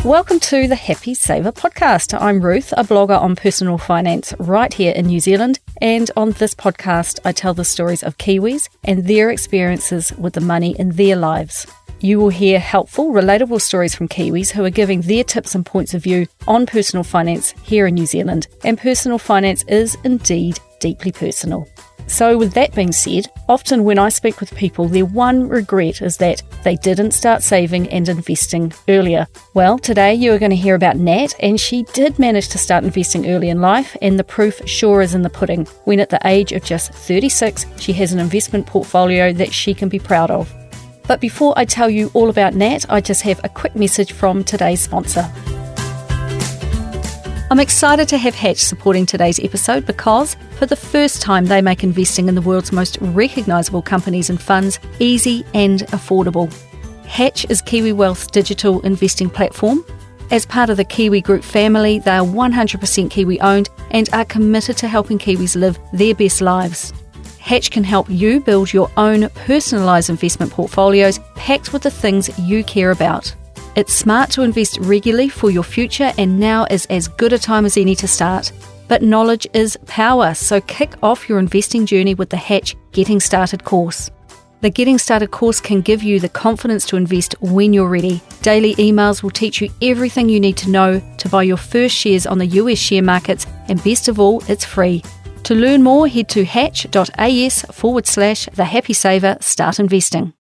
Welcome to the Happy Saver podcast. I'm Ruth, a blogger on personal finance right here in New Zealand, and on this podcast I tell the stories of Kiwis and their experiences with the money in their lives. You will hear helpful, relatable stories from Kiwis who are giving their tips and points of view on personal finance here in New Zealand, and personal finance is indeed deeply personal. So with that being said, often when I speak with people, their one regret is that they didn't start saving and investing earlier. Well, today you are going to hear about Nat, and she did manage to start investing early in life, and the proof sure is in the pudding, when at the age of just 36, she has an investment portfolio that she can be proud of. But before I tell you all about Nat, I just have a quick message from today's sponsor. I'm excited to have Hatch supporting today's episode because, for the first time, they make investing in the world's most recognisable companies and funds easy and affordable. Hatch is Kiwi Wealth's digital investing platform. As part of the Kiwi Group family, they are 100% Kiwi owned and are committed to helping Kiwis live their best lives. Hatch can help you build your own personalised investment portfolios packed with the things you care about. It's smart to invest regularly for your future, and now is as good a time as any to start. But knowledge is power, so kick off your investing journey with the Hatch Getting Started course. The Getting Started course can give you the confidence to invest when you're ready. Daily emails will teach you everything you need to know to buy your first shares on the US share markets, and best of all, it's free. To learn more, head to hatch.as/The Happy Saver Start Investing.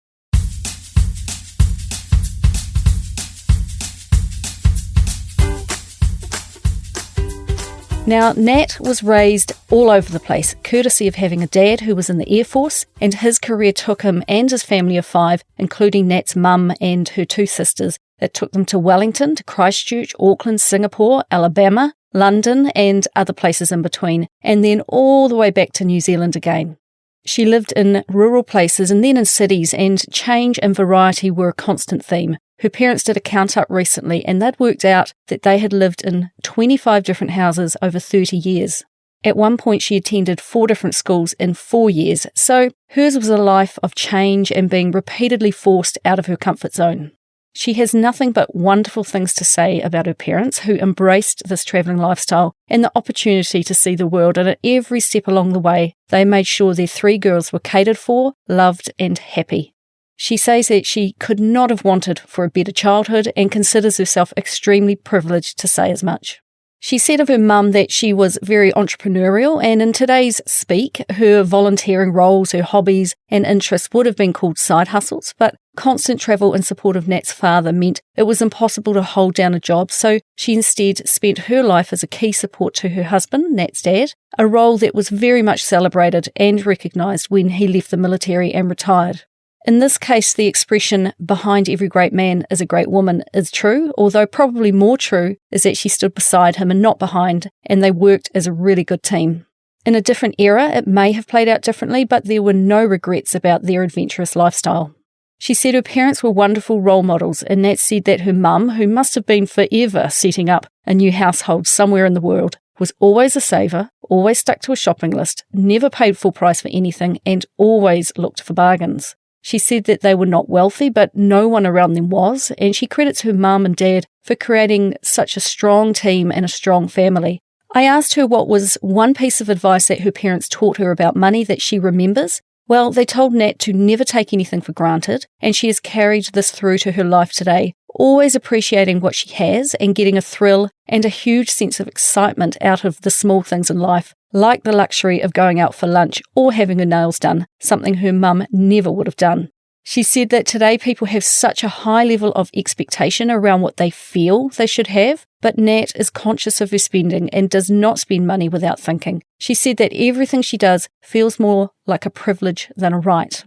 Now, Nat was raised all over the place, courtesy of having a dad who was in the Air Force, and his career took him and his family of 5, including Nat's mum and her 2 sisters. It took them to Wellington, to Christchurch, Auckland, Singapore, Alabama, London, and other places in between, and then all the way back to New Zealand again. She lived in rural places and then in cities, and change and variety were a constant theme. Her parents did a count up recently, and they'd worked out that they had lived in 25 different houses over 30 years. At one point, she attended 4 different schools in 4 years, so hers was a life of change and being repeatedly forced out of her comfort zone. She has nothing but wonderful things to say about her parents, who embraced this travelling lifestyle and the opportunity to see the world, and at every step along the way, they made sure their 3 girls were catered for, loved, and happy. She says that she could not have wanted for a better childhood and considers herself extremely privileged to say as much. She said of her mum that she was very entrepreneurial, and in today's speak, her volunteering roles, her hobbies and interests would have been called side hustles, but constant travel and support of Nat's father meant it was impossible to hold down a job, so she instead spent her life as a key support to her husband, Nat's dad, a role that was very much celebrated and recognised when he left the military and retired. In this case, the expression, behind every great man is a great woman, is true, although probably more true is that she stood beside him and not behind, and they worked as a really good team. In a different era, it may have played out differently, but there were no regrets about their adventurous lifestyle. She said her parents were wonderful role models, and Nat said that her mum, who must have been forever setting up a new household somewhere in the world, was always a saver, always stuck to a shopping list, never paid full price for anything, and always looked for bargains. She said that they were not wealthy, but no one around them was, and she credits her mum and dad for creating such a strong team and a strong family. I asked her what was one piece of advice that her parents taught her about money that she remembers. Well, they told Nat to never take anything for granted, and she has carried this through to her life today, always appreciating what she has and getting a thrill and a huge sense of excitement out of the small things in life, like the luxury of going out for lunch or having her nails done, something her mum never would have done. She said that today people have such a high level of expectation around what they feel they should have, but Nat is conscious of her spending and does not spend money without thinking. She said that everything she does feels more like a privilege than a right.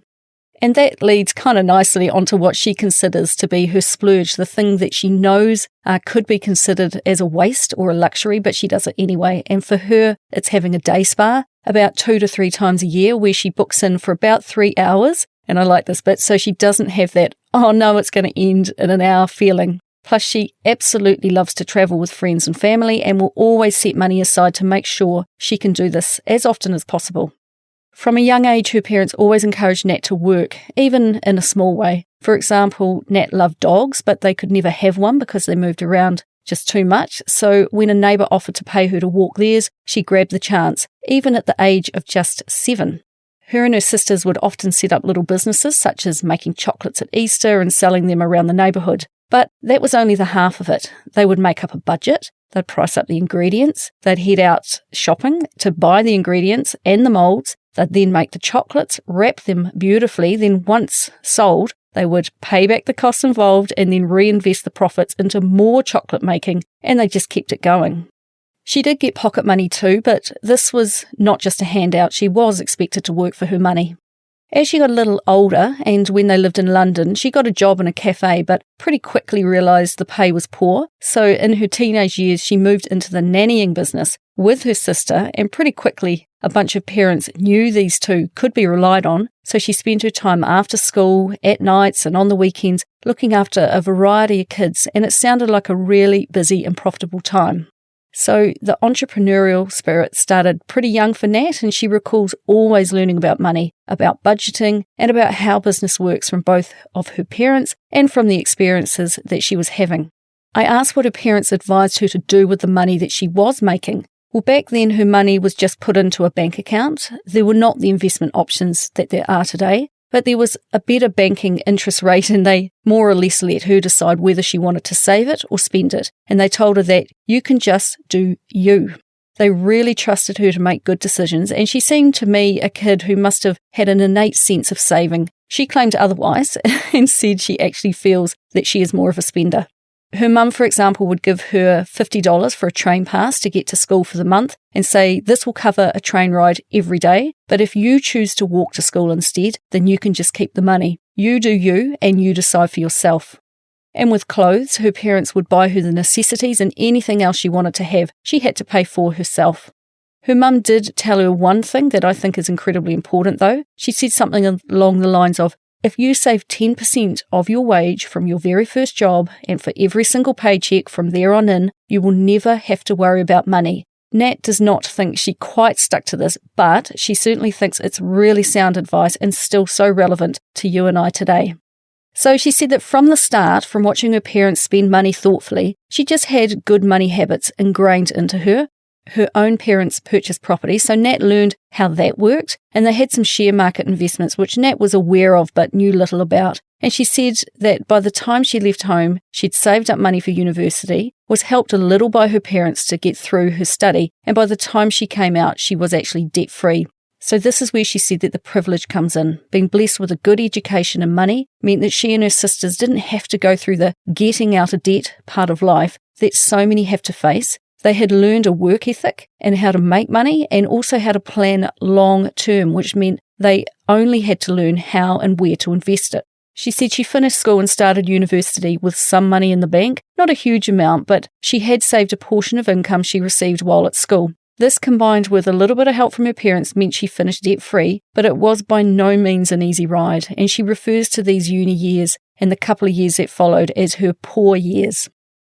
And that leads kind of nicely onto what she considers to be her splurge, the thing that she knows could be considered as a waste or a luxury, but she does it anyway. And for her, it's having a day spa about 2 to 3 times a year where she books in for about 3 hours. And I like this bit, so she doesn't have that, oh no, it's going to end in an hour feeling. Plus, she absolutely loves to travel with friends and family and will always set money aside to make sure she can do this as often as possible. From a young age, her parents always encouraged Nat to work, even in a small way. For example, Nat loved dogs, but they could never have one because they moved around just too much. So when a neighbour offered to pay her to walk theirs, she grabbed the chance, even at the age of just 7. Her and her sisters would often set up little businesses, such as making chocolates at Easter and selling them around the neighbourhood. But that was only the half of it. They would make up a budget, they'd price up the ingredients, they'd head out shopping to buy the ingredients and the moulds, they'd then make the chocolates, wrap them beautifully, then once sold, they would pay back the costs involved and then reinvest the profits into more chocolate making, and they just kept it going. She did get pocket money too, but this was not just a handout. She was expected to work for her money. As she got a little older, and when they lived in London, she got a job in a cafe, but pretty quickly realised the pay was poor. So in her teenage years, she moved into the nannying business with her sister, and pretty quickly a bunch of parents knew these two could be relied on. So she spent her time after school, at nights and on the weekends, looking after a variety of kids, and it sounded like a really busy and profitable time. So the entrepreneurial spirit started pretty young for Nat, and she recalls always learning about money, about budgeting, and about how business works from both of her parents and from the experiences that she was having. I asked what her parents advised her to do with the money that she was making. Well, back then her money was just put into a bank account. There were not the investment options that there are today, but there was a better banking interest rate, and they more or less let her decide whether she wanted to save it or spend it. And they told her that you can just do you. They really trusted her to make good decisions, and she seemed to me a kid who must have had an innate sense of saving. She claimed otherwise and said she actually feels that she is more of a spender. Her mum, for example, would give her $50 for a train pass to get to school for the month and say, this will cover a train ride every day, but if you choose to walk to school instead, then you can just keep the money. You do you, and you decide for yourself. And with clothes, her parents would buy her the necessities, and anything else she wanted to have, she had to pay for herself. Her mum did tell her one thing that I think is incredibly important though. She said something along the lines of, if you save 10% of your wage from your very first job and for every single paycheck from there on in, you will never have to worry about money. Nat does not think she quite stuck to this, but she certainly thinks it's really sound advice and still so relevant to you and I today. So she said that from the start, from watching her parents spend money thoughtfully, she just had good money habits ingrained into her. Her own parents purchased property, so Nat learned how that worked, and they had some share market investments which Nat was aware of but knew little about. And she said that by the time she left home, she'd saved up money for university, was helped a little by her parents to get through her study, and by the time she came out, she was actually debt-free. So this is where she said that the privilege comes in. Being blessed with a good education and money meant that she and her sisters didn't have to go through the getting out of debt part of life that so many have to face. They had learned a work ethic and how to make money, and also how to plan long term, which meant they only had to learn how and where to invest it. She said she finished school and started university with some money in the bank, not a huge amount, but she had saved a portion of income she received while at school. This, combined with a little bit of help from her parents, meant she finished debt-free, but it was by no means an easy ride, and she refers to these uni years and the couple of years that followed as her poor years.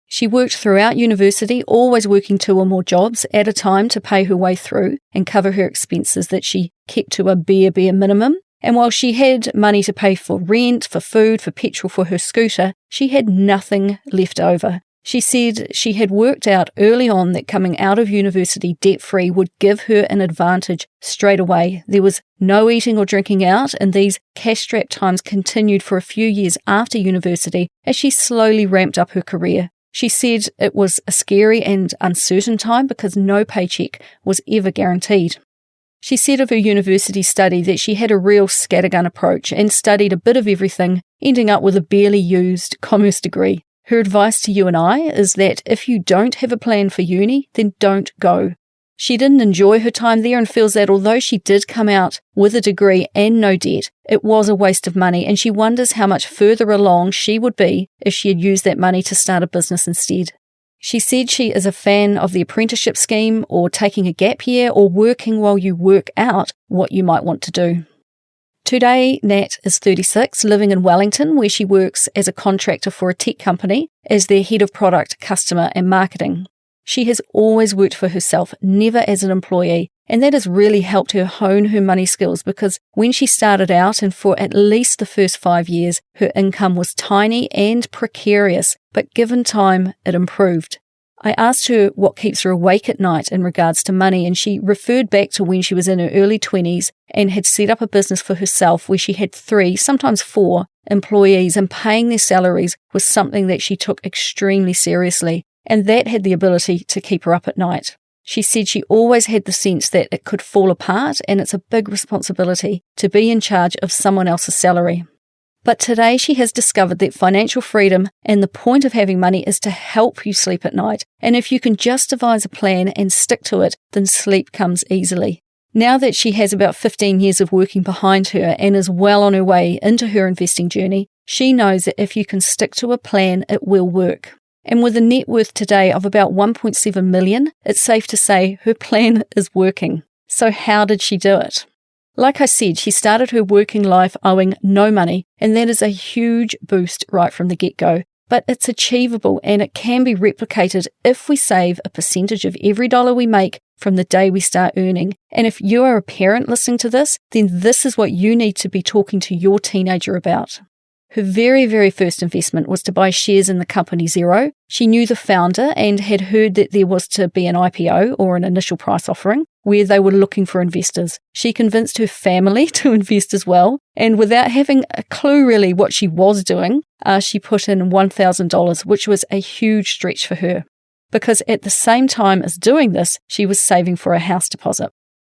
She worked throughout university, always working 2 or more jobs at a time to pay her way through and cover her expenses that she kept to a bare minimum. And while she had money to pay for rent, for food, for petrol for her scooter, she had nothing left over. She said she had worked out early on that coming out of university debt-free would give her an advantage straight away. There was no eating or drinking out, and these cash-strapped times continued for a few years after university as she slowly ramped up her career. She said it was a scary and uncertain time because no paycheck was ever guaranteed. She said of her university study that she had a real scattergun approach and studied a bit of everything, ending up with a barely used commerce degree. Her advice to you and I is that if you don't have a plan for uni, then don't go. She didn't enjoy her time there and feels that although she did come out with a degree and no debt, it was a waste of money, and she wonders how much further along she would be if she had used that money to start a business instead. She said she is a fan of the apprenticeship scheme, or taking a gap year, or working while you work out what you might want to do. Today, Nat is 36, living in Wellington, where she works as a contractor for a tech company as their head of product, customer and marketing. She has always worked for herself, never as an employee, And that has really helped her hone her money skills, because when she started out and for at least the first 5 years, her income was tiny and precarious, but given time, it improved. I asked her what keeps her awake at night in regards to money, and she referred back to when she was in her early 20s and had set up a business for herself where she had 3, sometimes 4 employees, and paying their salaries was something that she took extremely seriously, and that had the ability to keep her up at night. She said she always had the sense that it could fall apart, and it's a big responsibility to be in charge of someone else's salary. But today she has discovered that financial freedom and the point of having money is to help you sleep at night. And if you can just devise a plan and stick to it, then sleep comes easily. Now that she has about 15 years of working behind her and is well on her way into her investing journey, she knows that if you can stick to a plan, it will work. And with a net worth today of about 1.7 million, it's safe to say her plan is working. So how did she do it? Like I said, she started her working life owing no money, and that is a huge boost right from the get-go. But it's achievable, and it can be replicated if we save a percentage of every dollar we make from the day we start earning. And if you are a parent listening to this, then this is what you need to be talking to your teenager about. Her very, very first investment was to buy shares in the company Xero. She knew the founder and had heard that there was to be an IPO, or an initial price offering, where they were looking for investors. She convinced her family to invest as well, and without having a clue really what she was doing, she put in $1,000, which was a huge stretch for her, because at the same time as doing this, she was saving for a house deposit.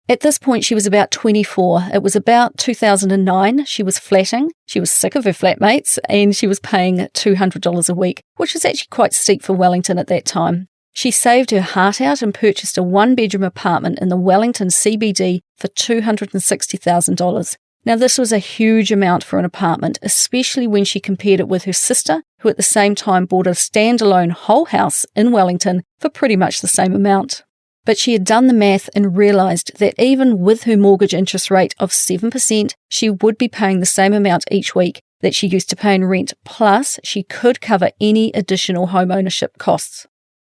At this point, she was about 24. It was about 2009. She was flatting. She was sick of her flatmates, and she was paying $200 a week, which was actually quite steep for Wellington at that time. She saved her heart out and purchased a 1-bedroom apartment in the Wellington CBD for $260,000. Now, this was a huge amount for an apartment, especially when she compared it with her sister, who at the same time bought a standalone whole house in Wellington for pretty much the same amount. But she had done the math and realised that even with her mortgage interest rate of 7%, she would be paying the same amount each week that she used to pay in rent, plus she could cover any additional home ownership costs.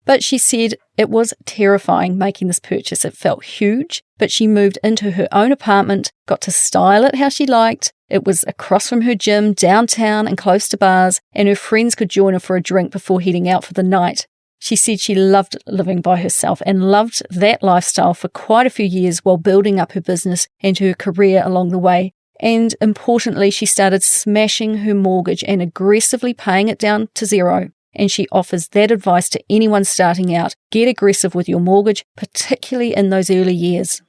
But she said it was terrifying making this purchase. It felt huge, but she moved into her own apartment, got to style it how she liked. It was across from her gym, downtown and close to bars, and her friends could join her for a drink before heading out for the night. She said she loved living by herself and loved that lifestyle for quite a few years while building up her business and her career along the way. And importantly, she started smashing her mortgage and aggressively paying it down to zero. And she offers that advice to anyone starting out. Get aggressive with your mortgage, particularly in those early years.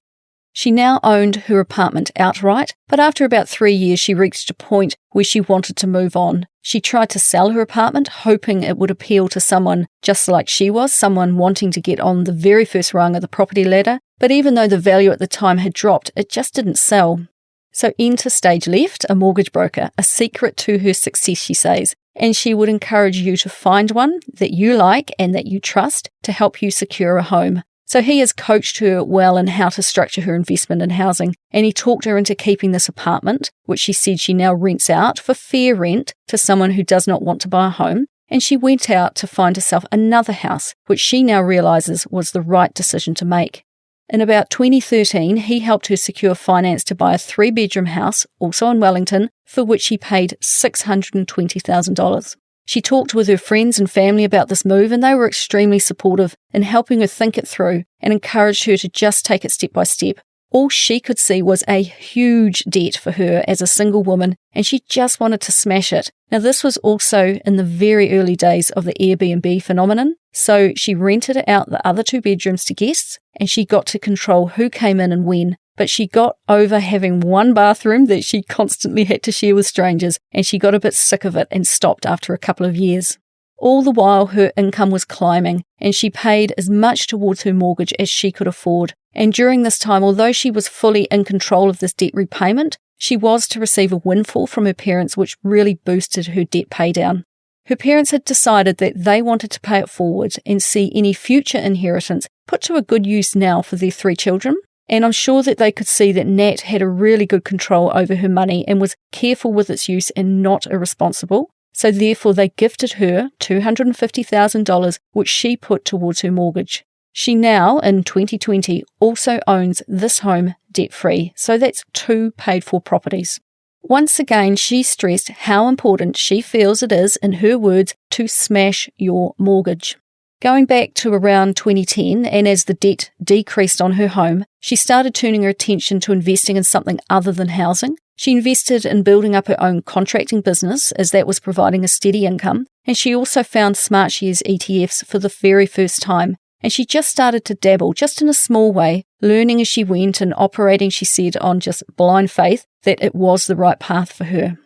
She now owned her apartment outright, but after about 3 years, she reached a point where she wanted to move on. She tried to sell her apartment, hoping it would appeal to someone just like she was, someone wanting to get on the very first rung of the property ladder. But even though the value at the time had dropped, it just didn't sell. So enter stage left, a mortgage broker, a secret to her success, she says. And she would encourage you to find one that you like and that you trust to help you secure a home. So he has coached her well in how to structure her investment in housing, and he talked her into keeping this apartment, which she said she now rents out for fair rent to someone who does not want to buy a home, and she went out to find herself another house, which she now realises was the right decision to make. In about 2013, he helped her secure finance to buy a 3-bedroom house, also in Wellington, for which she paid $620,000. She talked with her friends and family about this move, and they were extremely supportive in helping her think it through and encouraged her to just take it step by step. All she could see was a huge debt for her as a single woman, and she just wanted to smash it. Now, this was also in the very early days of the Airbnb phenomenon, so she rented out the other 2 bedrooms to guests, and she got to control who came in and when. But she got over having one bathroom that she constantly had to share with strangers, and she got a bit sick of it and stopped after a couple of years. All the while, her income was climbing, and she paid as much towards her mortgage as she could afford. And during this time, although she was fully in control of this debt repayment, she was to receive a windfall from her parents, which really boosted her debt paydown. Her parents had decided that they wanted to pay it forward and see any future inheritance put to a good use now for their 3 children. And I'm sure that they could see that Nat had a really good control over her money and was careful with its use and not irresponsible. So therefore they gifted her $250,000, which she put towards her mortgage. She now, in 2020, also owns this home debt-free, so that's 2 paid-for properties. Once again, she stressed how important she feels it is, in her words, to smash your mortgage. Going back to around 2010, and as the debt decreased on her home, she started turning her attention to investing in something other than housing. She invested in building up her own contracting business, as that was providing a steady income, and she also found Smartshares ETFs for the very first time. And she just started to dabble, just in a small way, learning as she went and operating, she said, on just blind faith that it was the right path for her.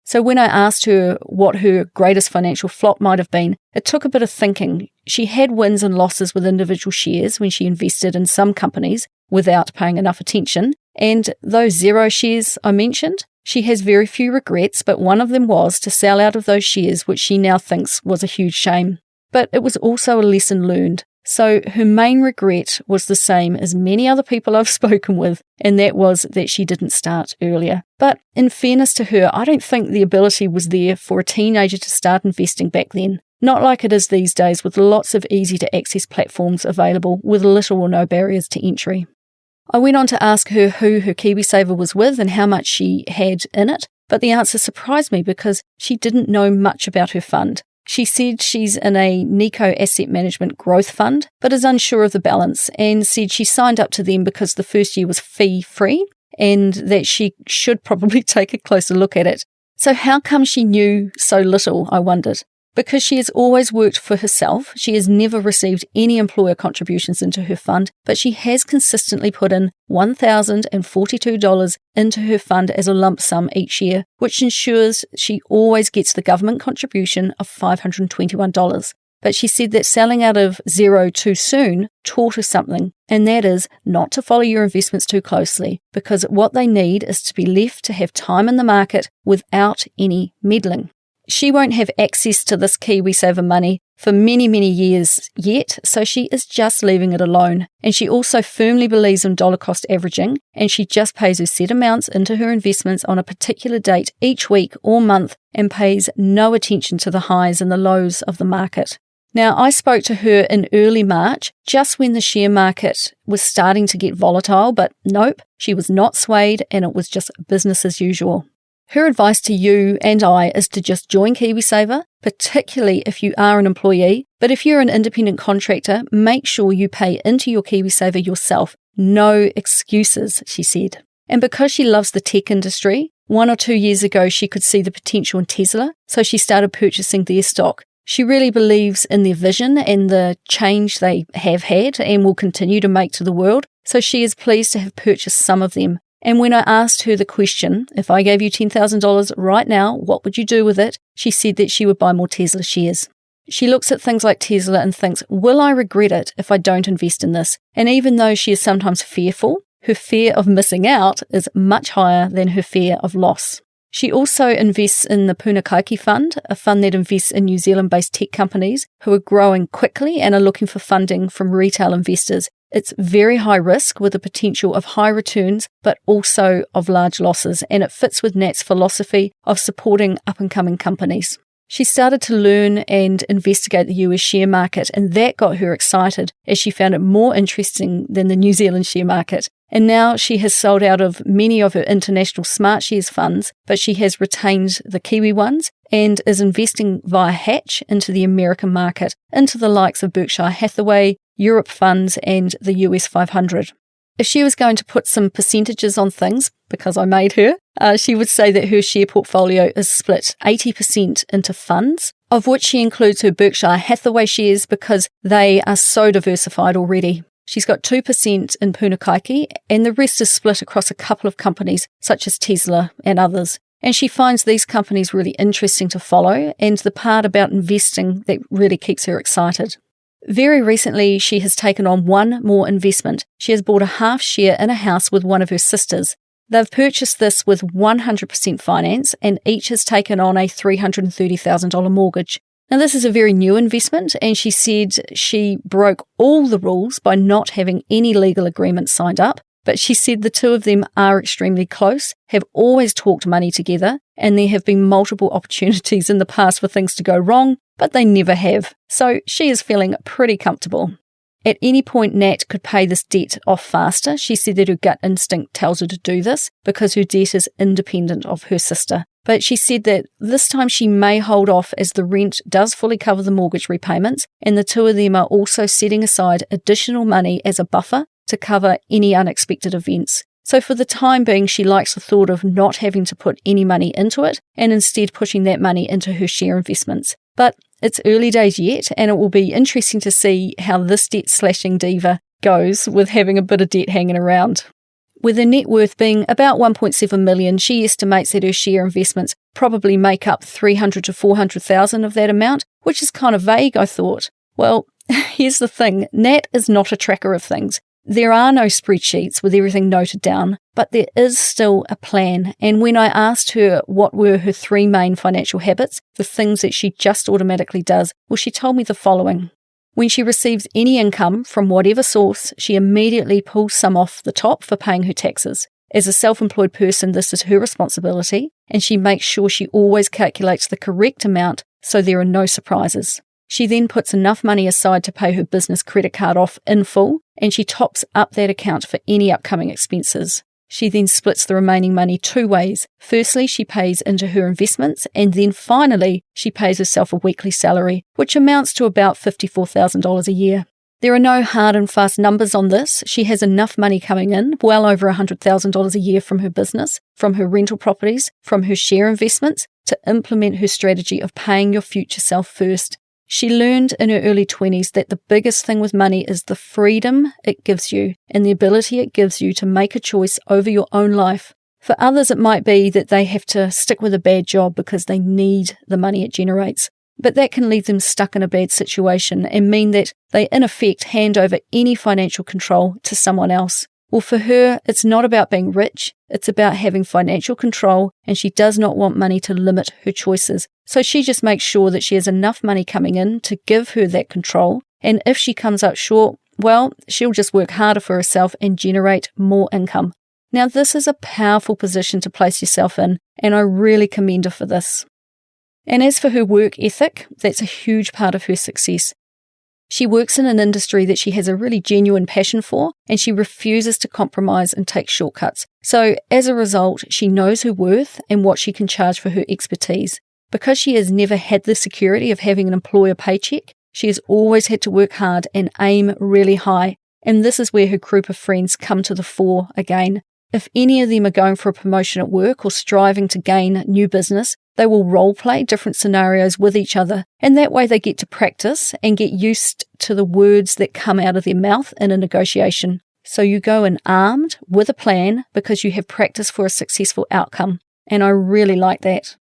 So when I asked her what her greatest financial flop might have been, it took a bit of thinking. She had wins and losses with individual shares when she invested in some companies without paying enough attention. And those Xero shares I mentioned, she has very few regrets, but one of them was to sell out of those shares, which she now thinks was a huge shame. But it was also a lesson learned. So her main regret was the same as many other people I've spoken with, and that was that she didn't start earlier. But in fairness to her, I don't think the ability was there for a teenager to start investing back then. Not like it is these days, with lots of easy-to-access platforms available with little or no barriers to entry. I went on to ask her who her KiwiSaver was with and how much she had in it, but the answer surprised me because she didn't know much about her fund. She said she's in a Nikko Asset Management Growth Fund, but is unsure of the balance, and said she signed up to them because the first year was fee-free and that she should probably take a closer look at it. So how come she knew so little, I wondered? Because she has always worked for herself. She has never received any employer contributions into her fund, but she has consistently put in $1,042 into her fund as a lump sum each year, which ensures she always gets the government contribution of $521. But she said that selling out of Xero too soon taught her something, and that is not to follow your investments too closely, because what they need is to be left to have time in the market without any meddling. She won't have access to this KiwiSaver money for many, many years yet, so she is just leaving it alone. And she also firmly believes in dollar cost averaging, and she just pays her set amounts into her investments on a particular date each week or month and pays no attention to the highs and the lows of the market. Now, I spoke to her in early March, just when the share market was starting to get volatile, but nope, she was not swayed and it was just business as usual. Her advice to you and I is to just join KiwiSaver, particularly if you are an employee. But if you're an independent contractor, make sure you pay into your KiwiSaver yourself. No excuses, she said. And because she loves the tech industry, 1 or 2 years ago she could see the potential in Tesla, so she started purchasing their stock. She really believes in their vision and the change they have had and will continue to make to the world, so she is pleased to have purchased some of them. And when I asked her the question, if I gave you $10,000 right now, what would you do with it? She said that she would buy more Tesla shares. She looks at things like Tesla and thinks, will I regret it if I don't invest in this? And even though she is sometimes fearful, her fear of missing out is much higher than her fear of loss. She also invests in the Punakaiki Fund, a fund that invests in New Zealand-based tech companies who are growing quickly and are looking for funding from retail investors. It's very high risk with the potential of high returns, but also of large losses, and it fits with Nat's philosophy of supporting up-and-coming companies. She started to learn and investigate the US share market, and that got her excited as she found it more interesting than the New Zealand share market. And now she has sold out of many of her international Smartshares funds, but she has retained the Kiwi ones and is investing via Hatch into the American market, into the likes of Berkshire Hathaway, Europe funds, and the US 500. If she was going to put some percentages on things, because I made her, she would say that her share portfolio is split 80% into funds, of which she includes her Berkshire Hathaway shares because they are so diversified already. She's got 2% in Punakaiki, and the rest is split across a couple of companies such as Tesla and others. And she finds these companies really interesting to follow, and the part about investing that really keeps her excited. Very recently, she has taken on one more investment. She has bought a half share in a house with one of her sisters. They've purchased this with 100% finance, and each has taken on a $330,000 mortgage. Now, this is a very new investment, and she said she broke all the rules by not having any legal agreement signed up. But she said the two of them are extremely close, have always talked money together, and there have been multiple opportunities in the past for things to go wrong, but they never have. So she is feeling pretty comfortable. At any point, Nat could pay this debt off faster. She said that her gut instinct tells her to do this because her debt is independent of her sister. But she said that this time she may hold off as the rent does fully cover the mortgage repayments, and the two of them are also setting aside additional money as a buffer to cover any unexpected events. So for the time being, she likes the thought of not having to put any money into it and instead pushing that money into her share investments. But it's early days yet, and it will be interesting to see how this debt-slashing diva goes with having a bit of debt hanging around. With her net worth being about $1.7 million, she estimates that her share investments probably make up $300,000 to $400,000 of that amount, which is kind of vague, I thought. Well, here's the thing. Nat is not a tracker of things. There are no spreadsheets with everything noted down, but there is still a plan. And when I asked her what were her three main financial habits, the things that she just automatically does, well, she told me the following. When she receives any income from whatever source, she immediately pulls some off the top for paying her taxes. As a self-employed person, this is her responsibility, and she makes sure she always calculates the correct amount so there are no surprises. She then puts enough money aside to pay her business credit card off in full, and she tops up that account for any upcoming expenses. She then splits the remaining money two ways. Firstly, she pays into her investments, and then finally, she pays herself a weekly salary, which amounts to about $54,000 a year. There are no hard and fast numbers on this. She has enough money coming in, well over $100,000 a year from her business, from her rental properties, from her share investments, to implement her strategy of paying your future self first. She learned in her early 20s that the biggest thing with money is the freedom it gives you and the ability it gives you to make a choice over your own life. For others, it might be that they have to stick with a bad job because they need the money it generates. But that can leave them stuck in a bad situation and mean that they, in effect, hand over any financial control to someone else. Well, for her, it's not about being rich, it's about having financial control, and she does not want money to limit her choices. So she just makes sure that she has enough money coming in to give her that control, and if she comes up short, well, she'll just work harder for herself and generate more income. Now, this is a powerful position to place yourself in, and I really commend her for this. And as for her work ethic, that's a huge part of her success. She works in an industry that she has a really genuine passion for, and she refuses to compromise and take shortcuts. So as a result, she knows her worth and what she can charge for her expertise. Because she has never had the security of having an employer paycheck, she has always had to work hard and aim really high. And this is where her group of friends come to the fore again. If any of them are going for a promotion at work or striving to gain new business, they will role-play different scenarios with each other, and that way they get to practice and get used to the words that come out of their mouth in a negotiation. So you go in armed with a plan because you have practiced for a successful outcome, and I really like that.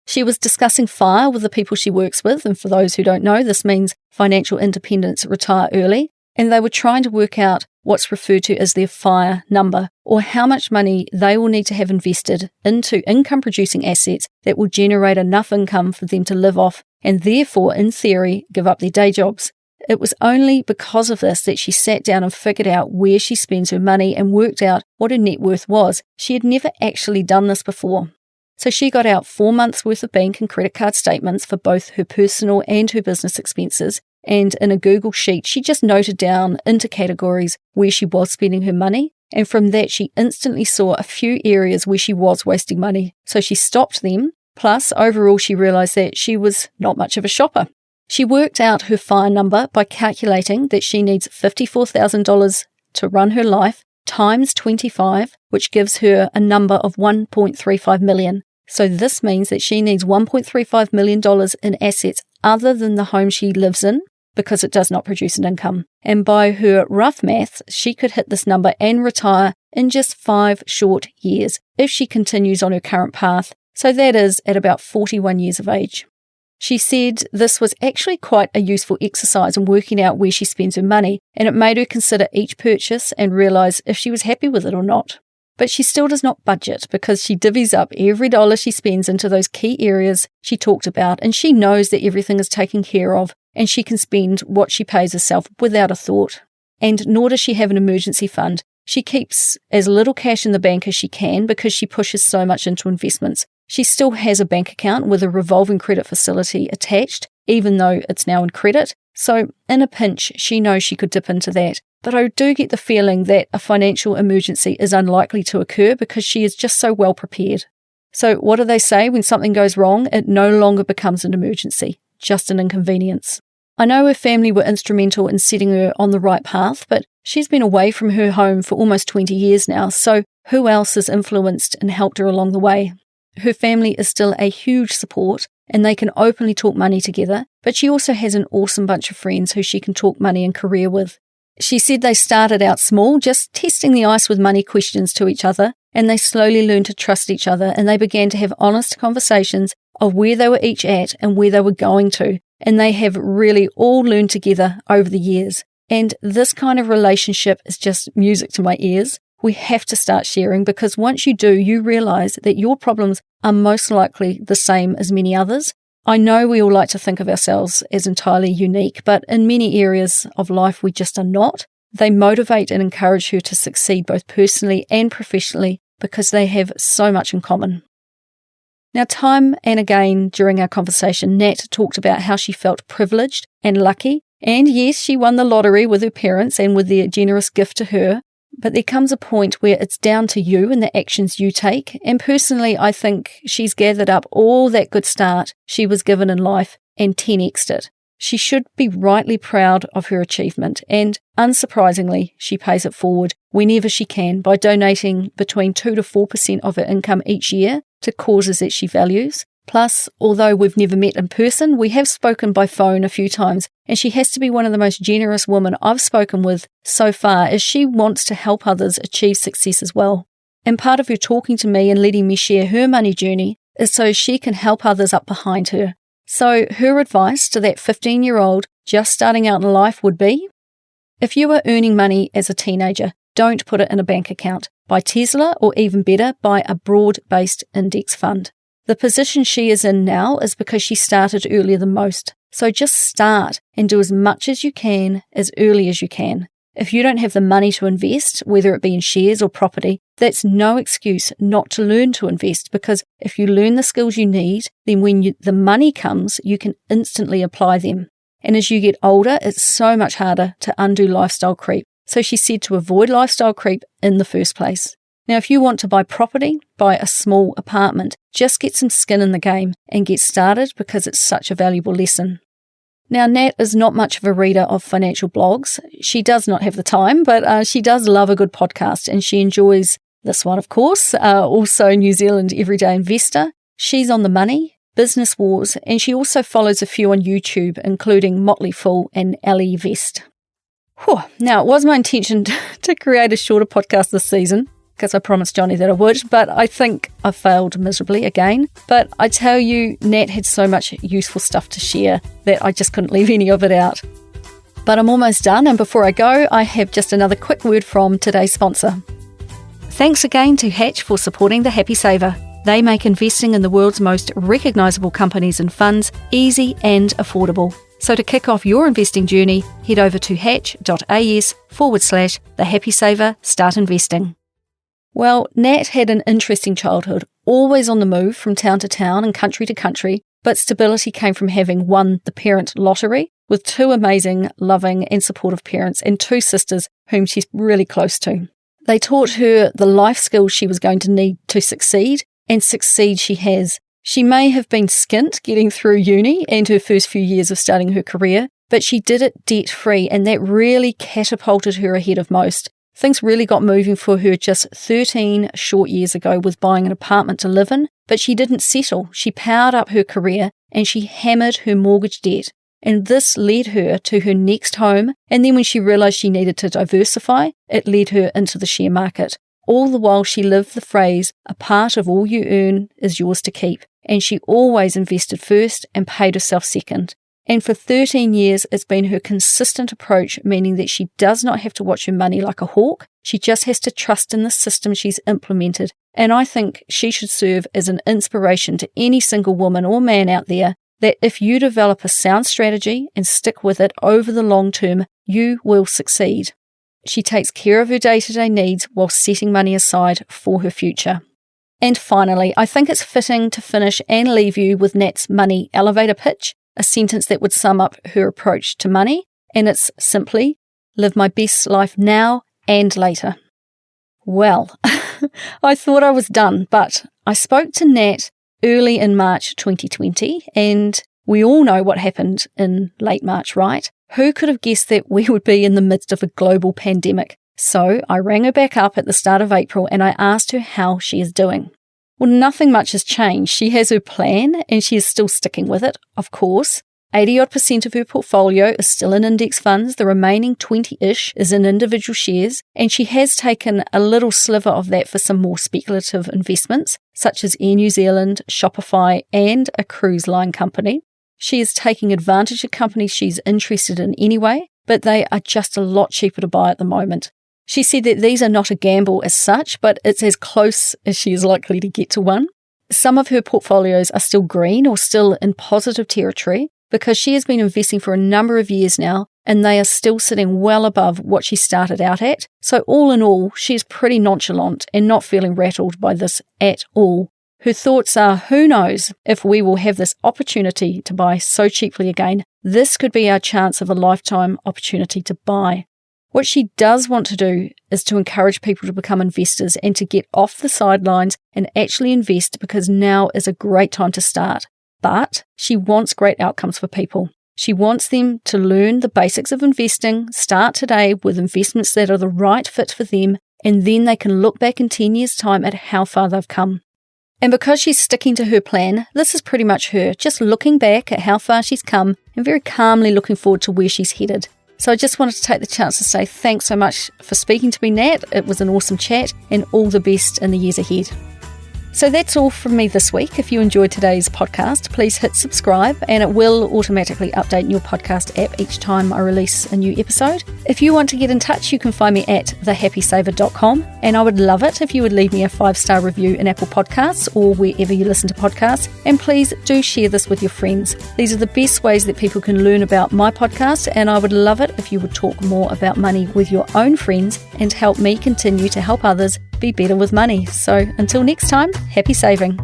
She was discussing FIRE with the people she works with, and for those who don't know, this means financial independence, retire early, and they were trying to work out what's referred to as their FIRE number, or how much money they will need to have invested into income-producing assets that will generate enough income for them to live off, and therefore, in theory, give up their day jobs. It was only because of this that she sat down and figured out where she spends her money and worked out what her net worth was. She had never actually done this before. So she got out 4 months' worth of bank and credit card statements for both her personal and her business expenses, and in a Google sheet, she just noted down into categories where she was spending her money, and from that she instantly saw a few areas where she was wasting money. So she stopped them, plus overall she realised that she was not much of a shopper. She worked out her FIRE number by calculating that she needs $54,000 to run her life times 25, which gives her a number of $1.35 million. So this means that she needs $1.35 million in assets other than the home she lives in, because it does not produce an income. And by her rough maths, she could hit this number and retire in just 5 short years if she continues on her current path. So that is at about 41 years of age. She said this was actually quite a useful exercise in working out where she spends her money, and it made her consider each purchase and realise if she was happy with it or not. But she still does not budget because she divvies up every dollar she spends into those key areas she talked about, and she knows that everything is taken care of and she can spend what she pays herself without a thought. And nor does she have an emergency fund. She keeps as little cash in the bank as she can because she pushes so much into investments. She still has a bank account with a revolving credit facility attached, even though it's now in credit. So in a pinch, she knows she could dip into that. But I do get the feeling that a financial emergency is unlikely to occur because she is just so well prepared. So what do they say? When something goes wrong, it no longer becomes an emergency, just an inconvenience. I know her family were instrumental in setting her on the right path, but she's been away from her home for almost 20 years now, so who else has influenced and helped her along the way? Her family is still a huge support, and they can openly talk money together, but she also has an awesome bunch of friends who she can talk money and career with. She said they started out small, just testing the ice with money questions to each other, and they slowly learned to trust each other, and they began to have honest conversations of where they were each at and where they were going to, and they have really all learned together over the years. And this kind of relationship is just music to my ears. We have to start sharing, because once you do, you realize that your problems are most likely the same as many others. I know we all like to think of ourselves as entirely unique, but in many areas of life we just are not. They motivate and encourage her to succeed both personally and professionally because they have so much in common. Now, time and again during our conversation, Nat talked about how she felt privileged and lucky. And yes, she won the lottery with her parents and with their generous gift to her. But there comes a point where it's down to you and the actions you take. And personally, I think she's gathered up all that good start she was given in life and 10x'd it. She should be rightly proud of her achievement. And unsurprisingly, she pays it forward whenever she can by donating between 2 to 4% of her income each year to causes that she values. Plus, although we've never met in person, we have spoken by phone a few times, and she has to be one of the most generous women I've spoken with so far, as she wants to help others achieve success as well. And part of her talking to me and letting me share her money journey is so she can help others up behind her. So her advice to that 15-year-old just starting out in life would be, if you are earning money as a teenager, don't put it in a bank account. Buy Tesla, or even better, buy a broad-based index fund. The position she is in now is because she started earlier than most. So just start and do as much as you can as early as you can. If you don't have the money to invest, whether it be in shares or property, that's no excuse not to learn to invest, because if you learn the skills you need, then when the money comes, you can instantly apply them. And as you get older, it's so much harder to undo lifestyle creep. So she said to avoid lifestyle creep in the first place. Now, if you want to buy property, buy a small apartment. Just get some skin in the game and get started, because it's such a valuable lesson. Now, Nat is not much of a reader of financial blogs. She does not have the time, but she does love a good podcast, and she enjoys this one, of course. Also, New Zealand Everyday Investor. She's on the Money, Business Wars, and she also follows a few on YouTube, including Motley Fool and Ali Vest. Whew. Now, it was my intention to create a shorter podcast this season, because I promised Johnny that I would, but I think I failed miserably again. But I tell you, Nat had so much useful stuff to share that I just couldn't leave any of it out. But I'm almost done, and before I go, I have just another quick word from today's sponsor. Thanks again to Hatch for supporting The Happy Saver. They make investing in the world's most recognisable companies and funds easy and affordable. So to kick off your investing journey, head over to hatch.as/The Happy Saver Start Investing. Well, Nat had an interesting childhood, always on the move from town to town and country to country, but stability came from having won the parent lottery with 2 amazing, loving and supportive parents and 2 sisters whom she's really close to. They taught her the life skills she was going to need to succeed, and succeed she has. She may have been skint getting through uni and her first few years of starting her career, but she did it debt-free, and that really catapulted her ahead of most. Things really got moving for her just 13 short years ago with buying an apartment to live in, but she didn't settle. She powered up her career and she hammered her mortgage debt. And this led her to her next home, and then when she realised she needed to diversify, it led her into the share market. All the while she lived the phrase, a part of all you earn is yours to keep, and she always invested first and paid herself second. And for 13 years, it's been her consistent approach, meaning that she does not have to watch her money like a hawk. She just has to trust in the system she's implemented. And I think she should serve as an inspiration to any single woman or man out there that if you develop a sound strategy and stick with it over the long term, you will succeed. She takes care of her day-to-day needs while setting money aside for her future. And finally, I think it's fitting to finish and leave you with Nat's money elevator pitch. a sentence that would sum up her approach to money, and it's simply, live my best life now and later. Well, I thought I was done, but I spoke to Nat early in March 2020, and we all know what happened in late March, right? Who could have guessed that we would be in the midst of a global pandemic? So I rang her back up at the start of April and I asked her how she is doing. Well, nothing much has changed. She has her plan and she is still sticking with it, of course. 80-odd% of her portfolio is still in index funds, the remaining 20-ish is in individual shares, and she has taken a little sliver of that for some more speculative investments, such as Air New Zealand, Shopify, and a cruise line company. She is taking advantage of companies she's interested in anyway, but they are just a lot cheaper to buy at the moment. She said that these are not a gamble as such, but it's as close as she is likely to get to one. Some of her portfolios are still green or still in positive territory, because she has been investing for a number of years now and they are still sitting well above what she started out at. So all in all, she is pretty nonchalant and not feeling rattled by this at all. Her thoughts are, who knows if we will have this opportunity to buy so cheaply again. This could be our chance of a lifetime opportunity to buy. What she does want to do is to encourage people to become investors and to get off the sidelines and actually invest, because now is a great time to start. But she wants great outcomes for people. She wants them to learn the basics of investing, start today with investments that are the right fit for them, and then they can look back in 10 years' time at how far they've come. And because she's sticking to her plan, this is pretty much her, just looking back at how far she's come and very calmly looking forward to where she's headed. So I just wanted to take the chance to say thanks so much for speaking to me, Nat. It was an awesome chat, and all the best in the years ahead. So that's all from me this week. If you enjoyed today's podcast, please hit subscribe and it will automatically update in your podcast app each time I release a new episode. If you want to get in touch, you can find me at thehappysaver.com, and I would love it if you would leave me a 5-star review in Apple Podcasts or wherever you listen to podcasts, and please do share this with your friends. These are the best ways that people can learn about my podcast, and I would love it if you would talk more about money with your own friends and help me continue to help others be better with money. So until next time, happy saving.